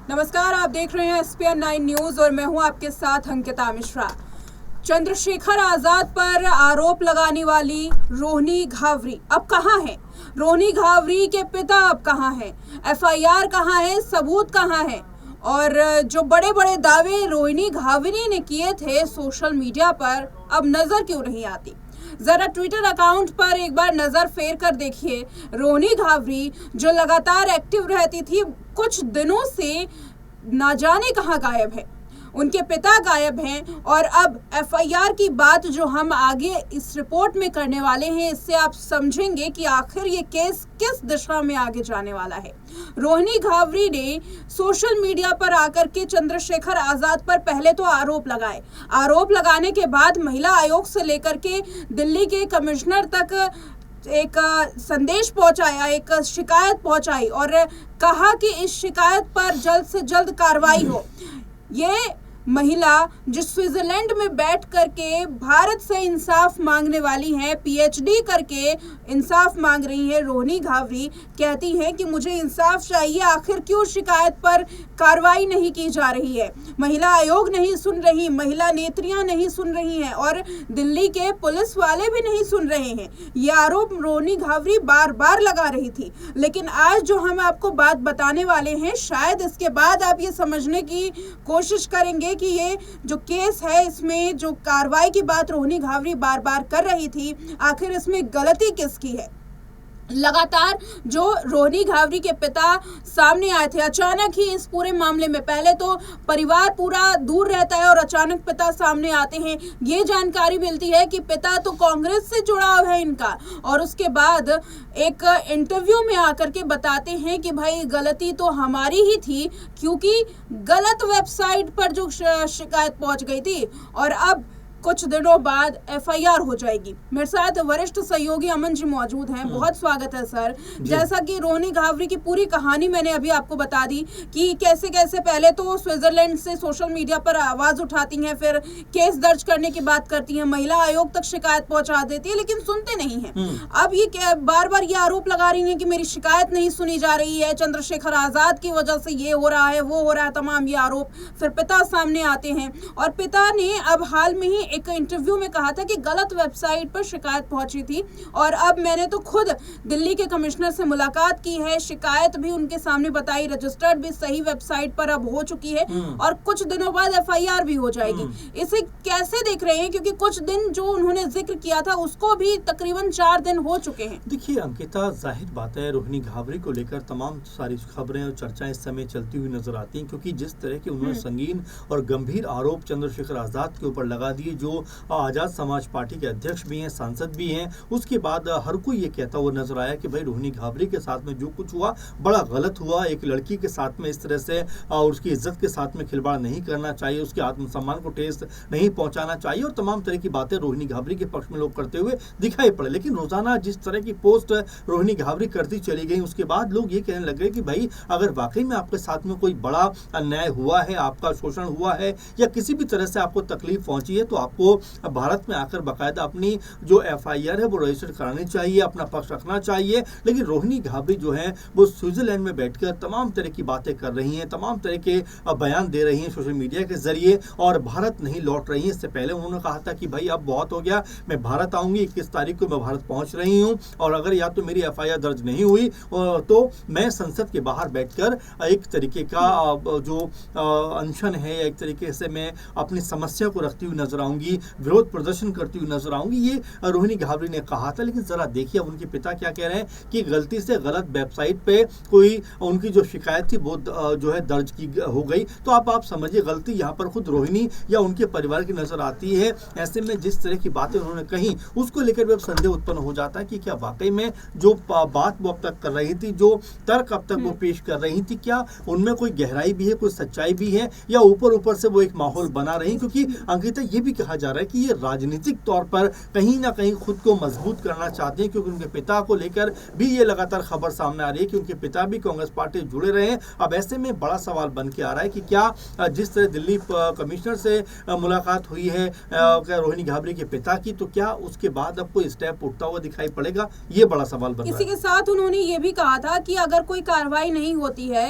नमस्कार, आप देख रहे हैं एसपीएन 9 न्यूज और मैं हूं आपके साथ अंकिता मिश्रा। चंद्रशेखर आजाद पर आरोप लगाने वाली रोहिणी घावरी अब कहां है? रोहिणी घावरी के पिता अब कहां हैं? एफआईआर कहां है? सबूत कहां है? और जो बड़े बड़े दावे रोहिणी घावरी ने किए थे सोशल मीडिया पर अब नजर क्यों नहीं आती? जरा ट्विटर अकाउंट पर एक बार नजर फेर कर देखिए। रोहिणी घावरी जो लगातार एक्टिव रहती थी, कुछ दिनों से ना जाने कहां गायब है। उनके पिता गायब हैं और अब एफआईआर की बात जो हम आगे इस रिपोर्ट में करने वाले हैं, इससे आप समझेंगे कि आखिर ये केस किस दिशा में आगे जाने वाला है। रोहिणी घावरी ने सोशल मीडिया पर आकर के चंद्रशेखर आजाद पर पहले तो आरोप लगाए। आरोप लगाने के बाद महिला आयोग से लेकर के दिल्ली के कमिश्नर तक एक संदेश पहुंचाया, एक शिकायत पहुंचाई और कहा कि इस शिकायत पर जल्द से जल्द कार्रवाई हो। ये महिला जो स्विट्जरलैंड में बैठ करके भारत से इंसाफ मांगने वाली है, पीएचडी करके इंसाफ मांग रही है, रोहिणी घावरी कहती हैं कि मुझे इंसाफ चाहिए। आखिर क्यों शिकायत पर कार्रवाई नहीं की जा रही है? महिला आयोग नहीं सुन रही, महिला नेत्रियां नहीं सुन रही हैं और दिल्ली के पुलिस वाले भी नहीं सुन रहे हैं। ये आरोप रोहिणी घावरी बार बार लगा रही थी। लेकिन आज जो हम आपको बात बताने वाले हैं, शायद इसके बाद आप ये समझने की कोशिश करेंगे कि ये जो केस है, इसमें जो कार्रवाई की बात रोहिणी घावरी बार बार कर रही थी, आखिर इसमें गलती किसकी है। लगातार जो रोहिणी घावरी के पिता सामने आए थे, अचानक ही इस पूरे मामले में पहले तो परिवार पूरा दूर रहता है और अचानक पिता सामने आते हैं। ये जानकारी मिलती है कि पिता तो कांग्रेस से जुड़ाव है इनका, और उसके बाद एक इंटरव्यू में आकर के बताते हैं कि भाई गलती तो हमारी ही थी, क्योंकि गलत वेबसाइट पर जो शिकायत पहुंच गई थी और अब कुछ दिनों बाद एफआईआर हो जाएगी। मेरे साथ वरिष्ठ सहयोगी अमन जी मौजूद हैं। बहुत स्वागत है सर। जैसा कि रोहिणी घावरी की पूरी कहानी मैंने अभी आपको बता दी कि कैसे कैसे पहले तो स्विट्जरलैंड से सोशल मीडिया पर आवाज उठाती हैं, फिर केस दर्ज करने की बात करती हैं, महिला आयोग तक शिकायत पहुंचा देती है, लेकिन सुनते नहीं हैं। अब ये बार बार ये आरोप लगा रही हैं कि मेरी शिकायत नहीं सुनी जा रही है, चंद्रशेखर आजाद की वजह से ये हो रहा है, वो हो रहा है, तमाम ये आरोप। फिर पिता सामने आते हैं और पिता ने अब हाल में ही एक इंटरव्यू में कहा था कि गलत वेबसाइट पर शिकायत पहुंची थी और अब मैंने तो खुद दिल्ली के कमिश्नर से मुलाकात की है, शिकायत भी उनके सामने बताई, रजिस्टर्ड भी सही वेबसाइट पर अब हो चुकी है और कुछ दिनों बाद एफआईआर भी हो जाएगी। इसे कैसे देख रहे हैं, क्योंकि कुछ दिन जो उन्होंने जिक्र किया था उसको भी तकरीबन 4 दिन हो चुके हैं। देखिए अंकिता, जाहिर बात है रोहिणी घावरी को लेकर तमाम सारी खबरें और चर्चाएं इस समय चलती हुई नजर आती हैं, क्योंकि जिस तरह के उन्होंने संगीन और गंभीर आरोप चंद्रशेखर आजाद के ऊपर लगा दिए, जो आजाद समाज पार्टी के अध्यक्ष भी हैं, सांसद भी हैं, उसके बाद हर कोई ये कहता हुआ नजर आया कि भाई रोहिणी घावरी के साथ में जो कुछ हुआ बड़ा गलत हुआ। एक लड़की के साथ में इस तरह से उसकी इज्जत के साथ में खिलवाड़ नहीं करना चाहिए, उसके आत्मसम्मान को ठेस नहीं पहुंचाना चाहिए और तमाम तरह की बातें रोहिणी घावरी के पक्ष में लोग करते हुए दिखाई पड़े। लेकिन रोजाना जिस तरह की पोस्ट रोहिणी घावरी करती चली गई, उसके बाद लोग ये कहने लगे कि भाई अगर वाकई में आपके साथ में कोई बड़ा अन्याय हुआ है, आपका शोषण हुआ है या किसी भी तरह से आपको तकलीफ पहुंची है, तो आपको भारत में आकर बाकायदा अपनी जो एफआईआर है वो रजिस्टर करानी चाहिए, अपना पक्ष रखना चाहिए। लेकिन रोहिणी घावरी जो है वो स्विट्जरलैंड में बैठकर तमाम तरह की बातें कर रही हैं, तमाम तरह के बयान दे रही हैं सोशल मीडिया के जरिए और भारत नहीं लौट रही हैं। इससे पहले उन्होंने कहा था कि भाई अब बहुत हो गया, मैं भारत आऊंगी, 21 तारीख को मैं भारत पहुंच रही हूं और अगर या तो मेरी एफआईआर दर्ज नहीं हुई तो मैं संसद के बाहर बैठकर एक तरीके का जो अनशन है, एक तरीके से मैं अपनी समस्या को रखती हुई नजर आऊंगी, विरोध प्रदर्शन करती हुई नजर आऊंगी, ये रोहिणी घावरी ने कहा था। लेकिन जरा देखिए अब उनके पिता क्या कह रहे हैं कि गलती से गलत वेबसाइट पे कोई उनकी जो शिकायत थी वो जो है दर्ज की हो गई, तो आप समझिए गलती यहाँ पर खुद रोहिणी या उनके परिवार की नजर आती है। ऐसे में जिस तरह की बातें उन्होंने कही उसको लेकर भी अब संदेह उत्पन्न हो जाता है कि क्या वाकई में जो बात वो अब तक कर रही थी, जो तर्क अब तक वो पेश कर रही थी, क्या उनमें कोई गहराई भी है, कोई सच्चाई भी है या ऊपर ऊपर से वो एक माहौल बना रही। क्योंकि अंकिता ये भी कहा जा रहा है कि ये राजनीतिक तौर पर कहीं ना कहीं खुद को मजबूत करना चाहते हैं, क्योंकि उनके पिता को लेकर भी ये लगातार खबर सामने आ रही है कि उनके पिता भी कांग्रेस पार्टी से जुड़े रहे हैं। अब ऐसे में बड़ा सवाल बन के आ रहा है कि क्या जिस तरह दिल्ली कमिश्नर से मुलाकात हुई है रोहिणी घावरी के पिता की, तो क्या उसके बाद अब कोई स्टेप उठता हुआ दिखाई पड़ेगा, ये बड़ा सवाल बन रहा है। इसी के साथ उन्होंने ये भी कहा था कि अगर कोई कार्रवाई नहीं होती है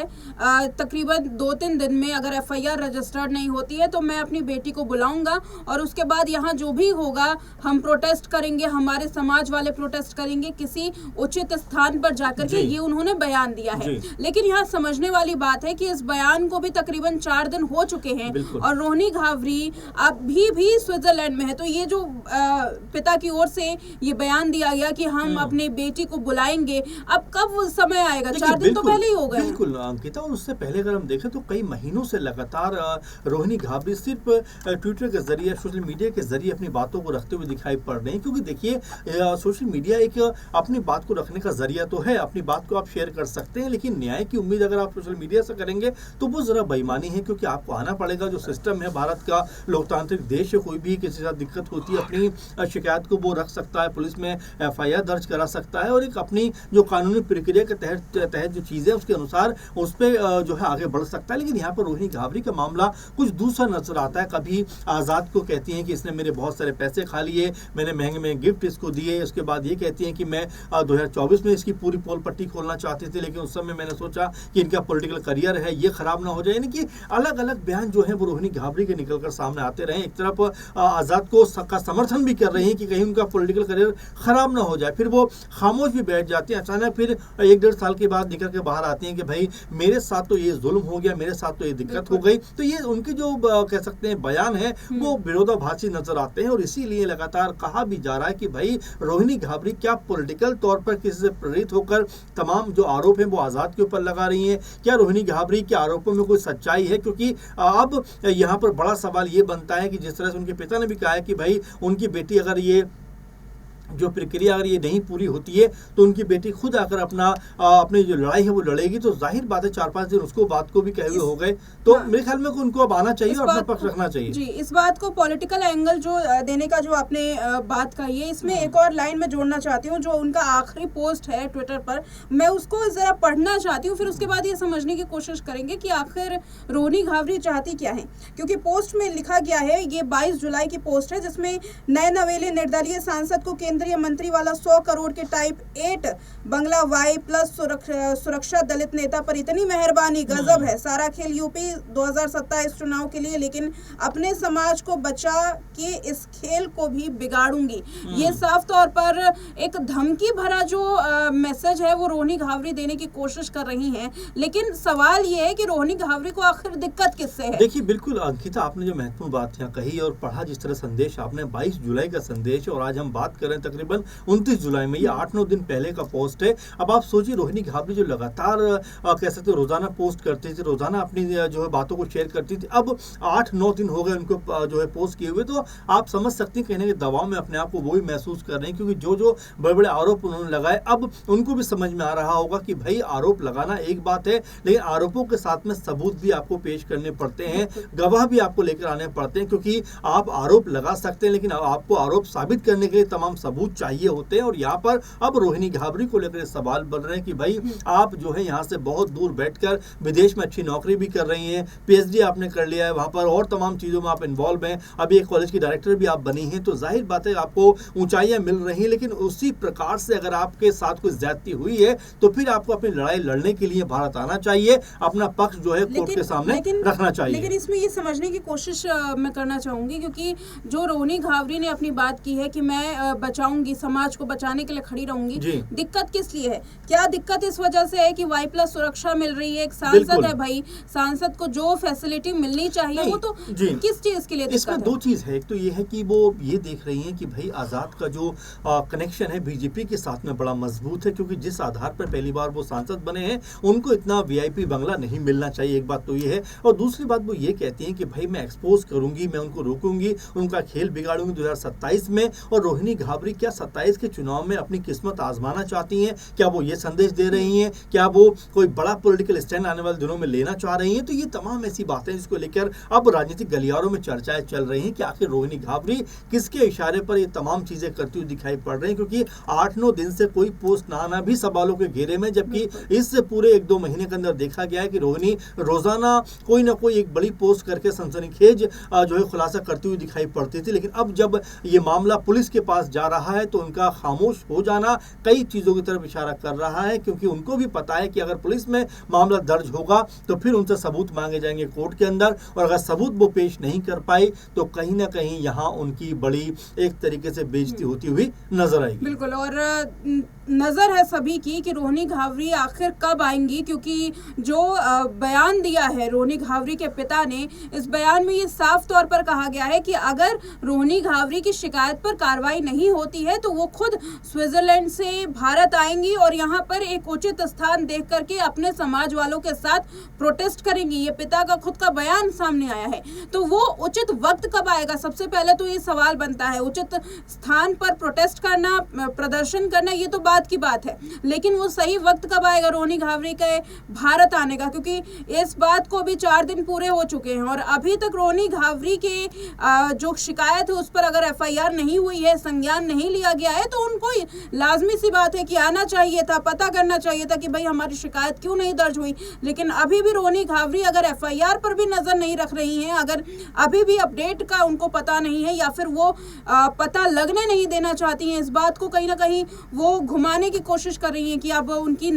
तकरीबन 2-3 दिन में, अगर एफआईआर रजिस्टर्ड नहीं होती है, तो मैं अपनी बेटी को बुलाऊंगा और उसके बाद यहाँ जो भी होगा हम प्रोटेस्ट करेंगे, हमारे समाज वाले प्रोटेस्ट करेंगे किसी उचित स्थान पर जाकर के, ये उन्होंने बयान दिया है। लेकिन यहाँ समझने वाली बात है कि इस बयान को भी तकरीबन 4 दिन हो चुके हैं और रोहिणी घावरी अभी भी स्विट्जरलैंड में है। तो ये जो पिता की ओर से ये बयान दिया गया कि हम अपनी बेटी को बुलाएंगे, अब कब वो समय आएगा? 4 दिन तो पहले ही हो गए। बिल्कुल अंकिता, और उससे पहले अगर हम देखें तो कई महीनों से लगातार रोहिणी घावरी सिर्फ ट्विटर के जरिए, सोशल मीडिया के जरिए अपनी बातों को रखते हुए दिखाई पड़ रहे हैं। क्योंकि देखिए सोशल मीडिया एक अपनी बात को रखने का जरिया तो है, अपनी बात को आप शेयर कर सकते हैं, लेकिन न्याय की उम्मीद अगर आप सोशल मीडिया से करेंगे तो वो जरा बेईमानी है, क्योंकि आपको आना पड़ेगा। जो सिस्टम है, भारत का लोकतांत्रिक देश है, कोई भी किसी के साथ दिक्कत होती है अपनी शिकायत को वो रख सकता है, पुलिस में एफआईआर दर्ज करा सकता है और एक अपनी जो कानूनी प्रक्रिया के तहत जो चीजें उसके अनुसार उस पर जो है आगे बढ़ सकता है। लेकिन यहाँ पर रोहिणी घावरी का मामला कुछ दूसरा नजर आता है। कभी आजाद को कहती हैं कि इसने मेरे बहुत सारे पैसे खा लिए, मैंने महंगे महंगे गिफ्ट इसको दिए, उसके बाद ये कहती हैं कि मैं 2024 में इसकी पूरी पोल पट्टी खोलना चाहती थी, लेकिन उस समय मैंने सोचा कि इनका पॉलिटिकल करियर है ये खराब ना हो जाए। यानी कि अलग अलग बयान जो है वो रोहिणी घावरी के निकलकर सामने आते रहे। एक तरफ आजाद को का समर्थन भी कर रही है कि कहीं उनका पॉलिटिकल करियर खराब ना हो जाए, फिर वो खामोश भी बैठ जाती है। अचानक फिर 1-1.5 साल के बाद निकल के बाहर आती हैं कि भाई मेरे साथ तो ये जुल्म हो गया, मेरे साथ तो ये दिक्कत हो गई। तो ये उनके जो कह सकते हैं बयान है वो विरोधाभासी नजर आते हैं और इसीलिए लगातार कहा भी जा रहा है कि भाई रोहिणी घावरी क्या पॉलिटिकल तौर पर किसी से प्रेरित होकर तमाम जो आरोप हैं वो आजाद के ऊपर लगा रही हैं? क्या रोहिणी घावरी के आरोपों में कोई सच्चाई है? क्योंकि अब यहाँ पर बड़ा सवाल ये बनता है कि जिस तरह से उनके पिता ने भी कहा है कि भाई उनकी बेटी अगर ये जो प्रक्रिया अगर ये नहीं पूरी होती है तो उनकी बेटी खुद आकर अपनी जो लड़ाई है वो लड़ेगी। तो जाहिर बात है 4-5 दिन उसको बात को भी कहे हुए हो गए, तो मेरे ख्याल में उनको अब आना चाहिए और अपना पक्ष रखना चाहिए। जी, इस बात को पॉलिटिकल एंगल जो देने का जो आपने बात कही है, इसमें एक और लाइन में जोड़ना चाहती हूँ। जो उनका आखिरी पोस्ट है ट्विटर पर, मैं उसको जरा पढ़ना चाहती हूँ, फिर उसके बाद ये समझने की कोशिश करेंगे कि आखिर रोहिणी घावरी चाहती क्या है। क्योंकि पोस्ट में लिखा गया है, ये 22 जुलाई की पोस्ट है, जिसमें नए नवेले निर्दलीय सांसद को केंद्रीय मंत्री वाला 100 करोड़ के टाइप 8 बंगला वाई प्लस सुरक्षा दलित नेता पर इतनी मेहरबानी, गजब है। सारा खेल यूपी 2027 चुनाव के लिए, लेकिन अपने समाज को बचा के इस खेल को भी बिगाड़ूंगी। ये साफ तौर पर एक धमकी भरा जो मैसेज है वो रोहिणी घावरी देने की कोशिश कर रही हैं। लेकिन सवाल ये है कि रोहिणी घावरी को आखिर दिक्कत किससे है? देखिए बिल्कुल अंकिता, आपने जो महत्वपूर्ण बात यहाँ कही और पढ़ा जिस तरह संदेश आपने, 22 जुलाई का संदेश है और आज हम बात कर रहे हैं तकरीबन 29 जुलाई में, ये 8-9 दिन पहले का पोस्ट है। अब आप सोचिए रोहिणी घावरी जो लगातार कह सकते हैं रोजाना पोस्ट करती थी, रोजाना अपनी जो है बातों को शेयर करती थी, अब 8-9 दिन हो गए उनको जो है पोस्ट किए हुए, तो आप समझ सकते हैं कहने के दबाव में अपने आप को वो भी महसूस कर रहे हैं। क्योंकि जो जो बड़े बड़े आरोप उन्होंने लगाए, अब उनको भी समझ में आ रहा होगा कि भाई आरोप लगाना एक बात है, लेकिन आरोपों के साथ में सबूत भी आपको पेश करने पड़ते हैं, गवाह भी आपको लेकर आने पड़ते हैं। क्योंकि आप आरोप लगा सकते हैं लेकिन आपको आरोप साबित करने के लिए तमाम सबूत चाहिए होते हैं। और यहाँ पर अब रोहिणी घावरी को लेकर सवाल बन रहे हैं कि भाई आप जो है यहाँ से बहुत दूर बैठकर विदेश में अच्छी नौकरी भी कर रही हैं, पीएचडी आपने कर लिया है वहाँ पर और तमाम चीज़ों में आप इन्वॉल्व हैं, अभी एक कॉलेज की डायरेक्टर भी आप बनी हैं, तो जाहिर बात है आपको ऊंचाइयां मिल रही हैं। लेकिन उसी प्रकार से अगर आपके साथ कोई ज्यादती हुई है तो फिर आपको अपनी लड़ाई लड़ने के लिए भारत आना चाहिए, अपना पक्ष जो है कोर्ट के सामने रखना चाहिए। लेकिन इसमें ये समझने की कोशिश मैं करना चाहूंगी, क्योंकि जो रोहिणी घावरी ने अपनी बात की है कि मैं बचाऊंगी, समाज को बचाने के लिए खड़ी रहूंगी, दिक्कत किस लिए है? क्या दिक्कत इस वजह से है कि वाई प्लस सुरक्षा मिल रही है, एक सांसद है भाई, सांसद को जो फैसिलिटी मिलनी चाहिए वो तो किस चीज के लिए दिक्कत इसमें है? 2 चीज है। एक तो ये है कि वो ये देख रही हैं कि भाई आजाद का जो कनेक्शन है बीजेपी के साथ में बड़ा मजबूत है, क्योंकि जिस आधार पर पहली बार वो सांसद बने हैं उनको इतना वीआईपी बंगला नहीं मिलना चाहिए, एक बात तो ये है। और दूसरी बात वो ये कहती हैं कि भाई मैं एक्सपोज करूंगी, मैं उनको रोकूंगी, उनका खेल बिगाड़ूंगी 2027 में। और रोहिणी घावरी क्या 27 के चुनाव में अपनी किस्मत आजमाना चाहती हैं? क्या वो ये संदेश दे रही हैं? क्या वो कोई बड़ा पॉलिटिकल स्टैंड आने वाले दिनों में लेना चाह रही हैं? तो ये तमाम ऐसी बातें जिसको लेकर अब राजनीतिक गलियारों में चर्चाएं चल रही हैं कि आखिर रोहिणी घावरी किसके इशारे पर ये तमाम चीजें करती हुई दिखाई पड़ रही हैं, क्योंकि 8-9 दिन से कोई पोस्ट ना आना भी सवालों के घेरे में, जबकि इस पूरे 1-2 महीने के अंदर देखा गया है कि रोहिणी रोजाना कोई ना कोई एक बड़ी पोस्ट करके सनसनीखेज जो है खुलासा करती हुई दिखाई पड़ती थी। लेकिन अब जब ये मामला पुलिस के पास जा रहा है तो उनका खामोश हो जाना कई चीजों की तरफ इशारा कर रहा है, क्योंकि उनको भी पता है कि अगर पुलिस में मामला दर्ज होगा तो फिर उनसे सबूत मांगे जाएंगे कोर्ट के अंदर, और अगर सबूत वो पेश नहीं कर पाई तो कहीं ना कहीं यहाँ उनकी बड़ी एक तरीके से बेइज्जती होती हुई नजर आएगी। बिल्कुल, और नजर है सभी की कि रोहिणी घावरी आखिर कब आएंगी, क्योंकि जो बयान दिया है रोहिणी घावरी के पिता ने, इस बयान में ये साफ तौर पर कहा गया है कि अगर रोहिणी घावरी की शिकायत पर कार्रवाई नहीं होती है तो वो खुद स्विट्जरलैंड से भारत आएंगी और यहाँ पर एक उचित स्थान देख करके अपने समाज वालों के साथ प्रोटेस्ट करेंगी। ये पिता का खुद का बयान सामने आया है। तो वो उचित वक्त कब आएगा, सबसे पहले तो ये सवाल बनता है। उचित स्थान पर प्रोटेस्ट करना, प्रदर्शन करना, ये तो बात की बात है, लेकिन वो सही वक्त कब आएगा रोहिणी घावरी के भारत आने का, क्योंकि इस बात को भी 4 दिन पूरे हो चुके हैं और अभी तक रोहिणी घावरी के जो शिकायत है उस पर अगर FIR नहीं हुई है, संज्ञान नहीं लिया गया है, तो उनको लाजमी सी बात है कि आना चाहिए था, पता करना चाहिए था कि भाई हमारी शिकायत क्यों नहीं दर्ज हुई। लेकिन अभी भी रोहिणी घावरी अगर FIR पर भी नजर नहीं रख रही हैं, अगर अभी भी अपडेट का उनको पता नहीं है या फिर वो पता लगने नहीं देना चाहती हैं, इस बात को कहीं ना कहीं वो घुमाने की कोशिश कर रही हैं कि अब उनकी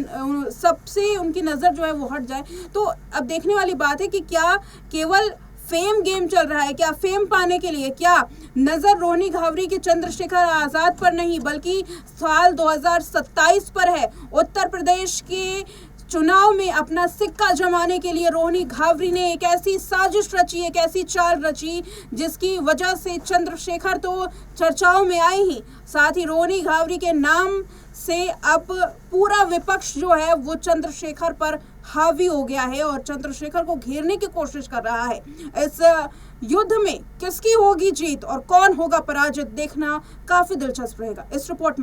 सबसे उनकी नजर जो है वो हट जाए। तो अब देखने वाली बात है कि क्या केवल फेम गेम चल रहा है, क्या फेम पाने के लिए, क्या नजर रोहिणी घावरी के चंद्रशेखर आजाद पर नहीं बल्कि साल 2027 पर है। उत्तर प्रदेश के चुनाव में अपना सिक्का जमाने के लिए रोहिणी घावरी ने एक ऐसी साजिश रची, एक ऐसी चाल रची जिसकी वजह से चंद्रशेखर तो चर्चाओं में आए ही, साथ ही रोहिणी घावरी के नाम से अब पूरा विपक्ष जो है वो चंद्रशेखर पर हावी हो गया है और चंद्रशेखर को घेरने की कोशिश कर रहा है। इस युद्ध में किसकी होगी जीत और कौन होगा पराजित, देखना काफी दिलचस्प रहेगा। इस रिपोर्ट में